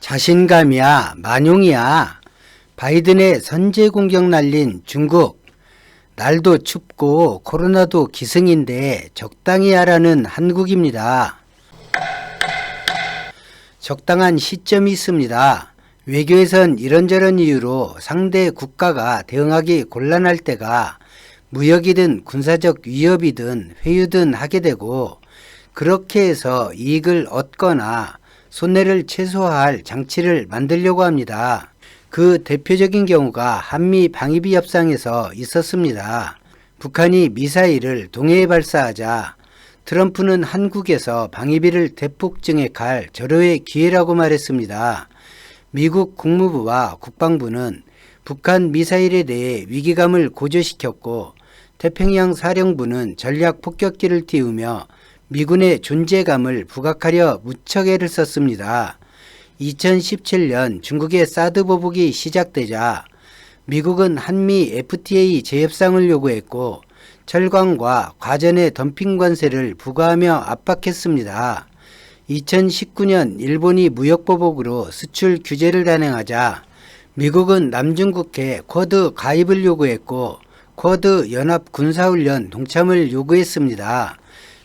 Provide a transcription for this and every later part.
자신감이야, 만용이야. 바이든의 선제 공격 날린 중국. 날도 춥고 코로나도 기승인데 적당히 하라는 한국입니다. 적당한 시점이 있습니다. 외교에선 이런저런 이유로 상대 국가가 대응하기 곤란할 때가 무역이든 군사적 위협이든 회유든 하게 되고, 그렇게 해서 이익을 얻거나 손해를 최소화할 장치를 만들려고 합니다. 그 대표적인 경우가 한미 방위비 협상에서 있었습니다. 북한이 미사일을 동해에 발사하자 트럼프는 한국에서 방위비를 대폭 증액할 절호의 기회라고 말했습니다. 미국 국무부와 국방부는 북한 미사일에 대해 위기감을 고조시켰고, 태평양 사령부는 전략 폭격기를 띄우며 미군의 존재감을 부각하려 무척 애를 썼습니다. 2017년 중국의 사드 보복이 시작되자 미국은 한미 FTA 재협상을 요구했고, 철강과 과전의 덤핑 관세를 부과하며 압박했습니다. 2019년 일본이 무역보복으로 수출 규제를 단행하자 미국은 남중국해 쿼드 가입을 요구했고, 쿼드 연합 군사훈련 동참을 요구했습니다.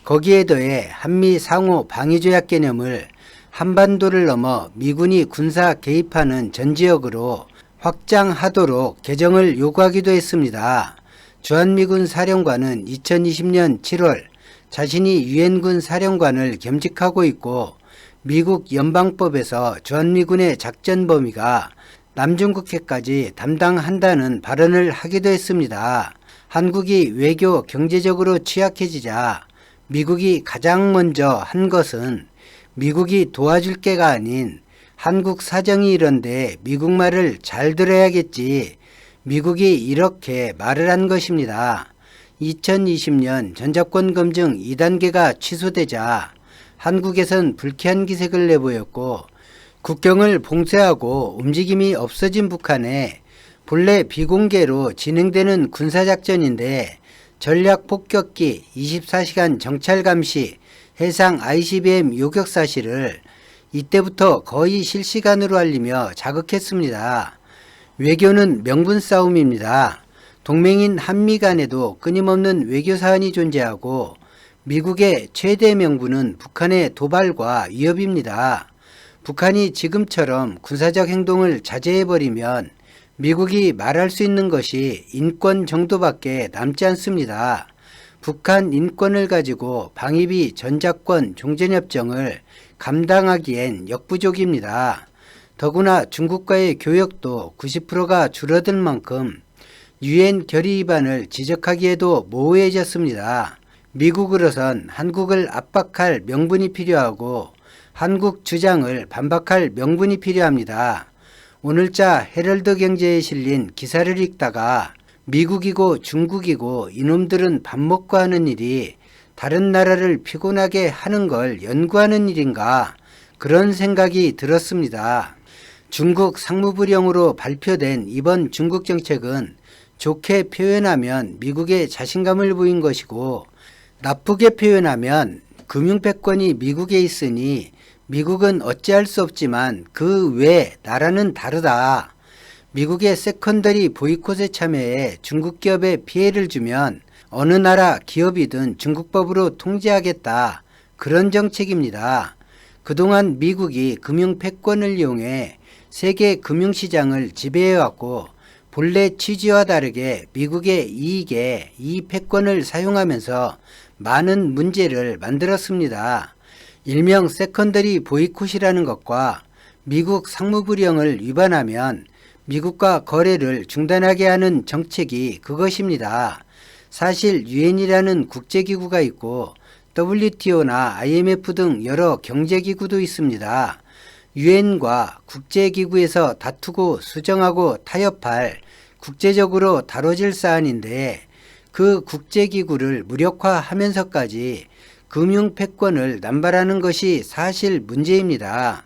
거기에 더해 한미 상호 방위조약 개념을 한반도를 넘어 미군이 군사 개입하는 전 지역으로 확장하도록 개정을 요구하기도 했습니다. 주한미군 사령관은 2020년 7월 자신이 유엔군 사령관을 겸직하고 있고, 미국 연방법에서 주한미군의 작전 범위가 남중국해까지 담당한다는 발언을 하기도 했습니다. 한국이 외교 경제적으로 취약해지자 미국이 가장 먼저 한 것은 미국이 도와줄 게가 아닌 한국 사정이 이런데 미국 말을 잘 들어야겠지, 미국이 이렇게 말을 한 것입니다. 2020년 전작권 검증 2단계가 취소되자 한국에선 불쾌한 기색을 내보였고, 국경을 봉쇄하고 움직임이 없어진 북한에 본래 비공개로 진행되는 군사작전인데 전략 폭격기 24시간 정찰 감시 해상 ICBM 요격 사실을 이때부터 거의 실시간으로 알리며 자극했습니다. 외교는 명분 싸움입니다. 동맹인 한미 간에도 끊임없는 외교 사안이 존재하고, 미국의 최대 명분은 북한의 도발과 위협입니다. 북한이 지금처럼 군사적 행동을 자제해버리면 미국이 말할 수 있는 것이 인권 정도밖에 남지 않습니다. 북한 인권을 가지고 방위비 전작권 종전협정을 감당하기엔 역부족입니다. 더구나 중국과의 교역도 90%가 줄어든 만큼 유엔 결의 위반을 지적하기에도 모호해졌습니다. 미국으로선 한국을 압박할 명분이 필요하고 한국 주장을 반박할 명분이 필요합니다. 오늘자 헤럴드 경제에 실린 기사를 읽다가 미국이고 중국이고 이놈들은 밥 먹고 하는 일이 다른 나라를 피곤하게 하는 걸 연구하는 일인가, 그런 생각이 들었습니다. 중국 상무부령으로 발표된 이번 중국 정책은 좋게 표현하면 미국에 자신감을 보인 것이고, 나쁘게 표현하면 금융패권이 미국에 있으니 미국은 어찌할 수 없지만 그 외 나라는 다르다. 미국의 세컨더리 보이콧에 참여해 중국 기업에 피해를 주면 어느 나라 기업이든 중국법으로 통제하겠다, 그런 정책입니다. 그동안 미국이 금융패권을 이용해 세계 금융시장을 지배해왔고, 본래 취지와 다르게 미국의 이익에 이 패권을 사용하면서 많은 문제를 만들었습니다. 일명 세컨더리 보이콧이라는 것과 미국 상무부령을 위반하면 미국과 거래를 중단하게 하는 정책이 그것입니다. 사실 유엔이라는 국제기구가 있고 WTO나 IMF 등 여러 경제기구도 있습니다. 유엔과 국제기구에서 다투고 수정하고 타협할 국제적으로 다뤄질 사안인데, 그 국제기구를 무력화하면서까지 금융패권을 남발하는 것이 사실 문제입니다.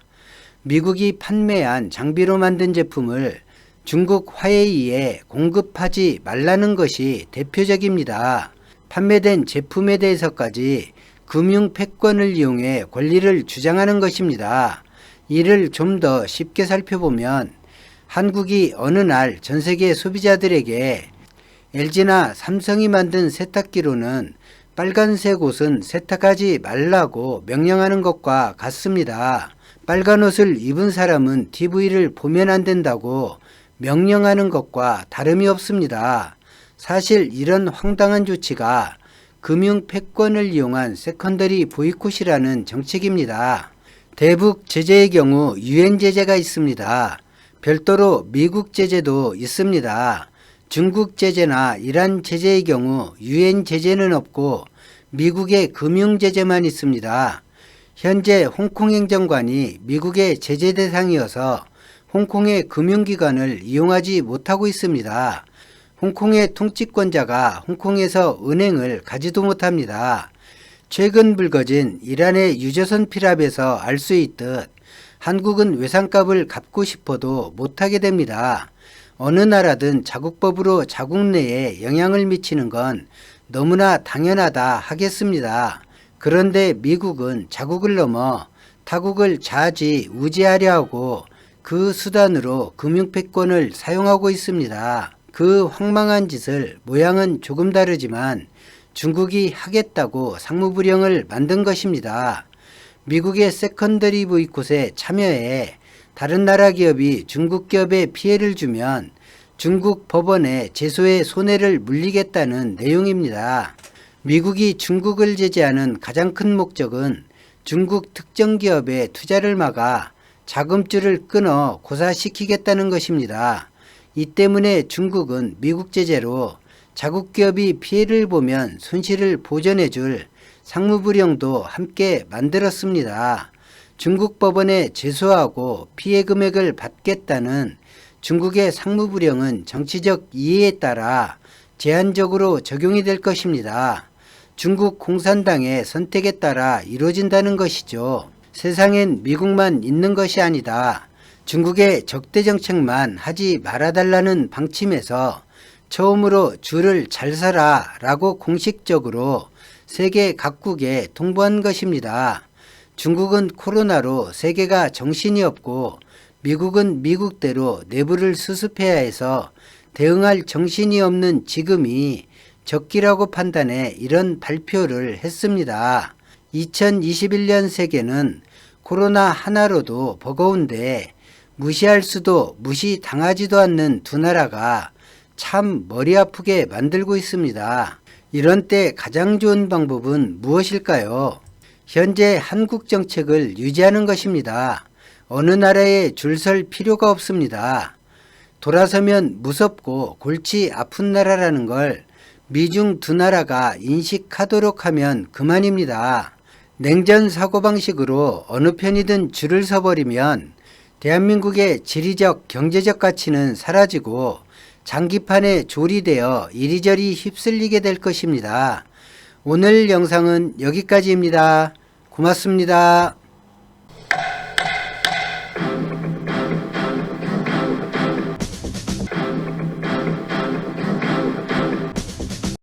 미국이 판매한 장비로 만든 제품을 중국 화웨이에 공급하지 말라는 것이 대표적입니다. 판매된 제품에 대해서까지 금융패권을 이용해 권리를 주장하는 것입니다. 이를 좀 더 쉽게 살펴보면 한국이 어느 날 전 세계 소비자들에게 LG나 삼성이 만든 세탁기로는 빨간색 옷은 세탁하지 말라고 명령하는 것과 같습니다. 빨간 옷을 입은 사람은 TV를 보면 안 된다고 명령하는 것과 다름이 없습니다. 사실 이런 황당한 조치가 금융 패권을 이용한 세컨더리 보이콧이라는 정책입니다. 대북 제재의 경우 유엔 제재가 있습니다. 별도로 미국 제재도 있습니다. 중국 제재나 이란 제재의 경우 유엔 제재는 없고 미국의 금융 제재만 있습니다. 현재 홍콩 행정관이 미국의 제재 대상이어서 홍콩의 금융기관을 이용하지 못하고 있습니다. 홍콩의 통치권자가 홍콩에서 은행을 가지도 못합니다. 최근 불거진 이란의 유조선 피랍에서 알 수 있듯 한국은 외상값을 갚고 싶어도 못하게 됩니다. 어느 나라든 자국법으로 자국 내에 영향을 미치는 건 너무나 당연하다 하겠습니다. 그런데 미국은 자국을 넘어 타국을 좌지우지하려 하고 그 수단으로 금융패권을 사용하고 있습니다. 그 황망한 짓을 모양은 조금 다르지만 중국이 하겠다고 상무부령을 만든 것입니다. 미국의 세컨더리 보이콧에 참여해 다른 나라 기업이 중국 기업에 피해를 주면 중국 법원에 제소의 손해를 물리겠다는 내용입니다. 미국이 중국을 제재하는 가장 큰 목적은 중국 특정 기업의 투자를 막아 자금줄을 끊어 고사시키겠다는 것입니다. 이 때문에 중국은 미국 제재로 자국 기업이 피해를 보면 손실을 보전해 줄 상무부령도 함께 만들었습니다. 중국 법원에 제소하고 피해 금액을 받겠다는 중국의 상무부령은 정치적 이해에 따라 제한적으로 적용이 될 것입니다. 중국 공산당의 선택에 따라 이루어진다는 것이죠. 세상엔 미국만 있는 것이 아니다. 중국의 적대 정책만 하지 말아달라는 방침에서 처음으로 줄을 잘 서라 라고 공식적으로 세계 각국에 통보한 것입니다. 중국은 코로나로 세계가 정신이 없고 미국은 미국대로 내부를 수습해야 해서 대응할 정신이 없는 지금이 적기라고 판단해 이런 발표를 했습니다. 2021년 세계는 코로나 하나로도 버거운데 무시할 수도 무시당하지도 않는 두 나라가 참 머리 아프게 만들고 있습니다. 이런 때 가장 좋은 방법은 무엇일까요? 현재 한국 정책을 유지하는 것입니다. 어느 나라에 줄 설 필요가 없습니다. 돌아서면 무섭고 골치 아픈 나라라는 걸 미중 두 나라가 인식하도록 하면 그만입니다. 냉전 사고방식으로 어느 편이든 줄을 서버리면 대한민국의 지리적 경제적 가치는 사라지고 장기판에 조리되어 이리저리 휩쓸리게 될 것입니다. 오늘 영상은 여기까지입니다. 고맙습니다.